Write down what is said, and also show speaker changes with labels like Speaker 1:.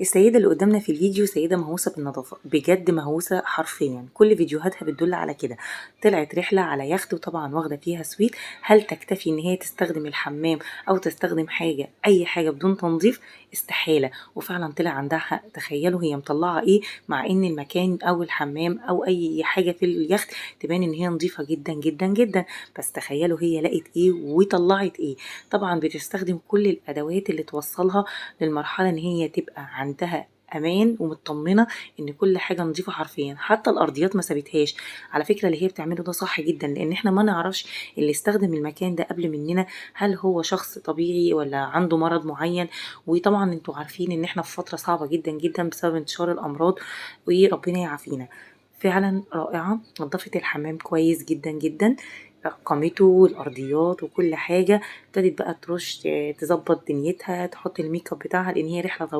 Speaker 1: السيدة اللي قدامنا في الفيديو سيدة مهووسة بالنظافة، بجد مهووسة حرفيا، كل فيديوهاتها بتدل على كده. طلعت رحلة على يخت وطبعا واخدة فيها سويت. هل تكتفي ان هي تستخدم الحمام او تستخدم اي حاجة بدون تنظيف؟ استحالة. وفعلا طلع عندها حق. تخيلوا هي مطلعة ايه، مع ان المكان او الحمام او اي حاجة في اليخت تبان ان هي نظيفة جدا جدا جدا، بس تخيلوا هي لقت ايه وطلعت ايه. طبعا بتستخدم كل الادوات اللي توصلها للمرحلة ان هي تبقى عندها امان ومطمنه ان كل حاجه نظيفه حرفيا، حتى الارضيات ما سابتهاش. على فكره اللي هي بتعمله ده صح جدا، لان احنا ما نعرفش اللي استخدم المكان ده قبل مننا هل هو شخص طبيعي ولا عنده مرض معين. وطبعا انتوا عارفين ان احنا في فتره صعبه جدا جدا بسبب انتشار الامراض، وربنا يعافينا. فعلا رائعه، نظفت الحمام كويس جدا جدا، قامته والارضيات وكل حاجه. ابتدت بقى ترش، تظبط دنيتها، تحط الميك اب بتاعها، لان هي رحله طويله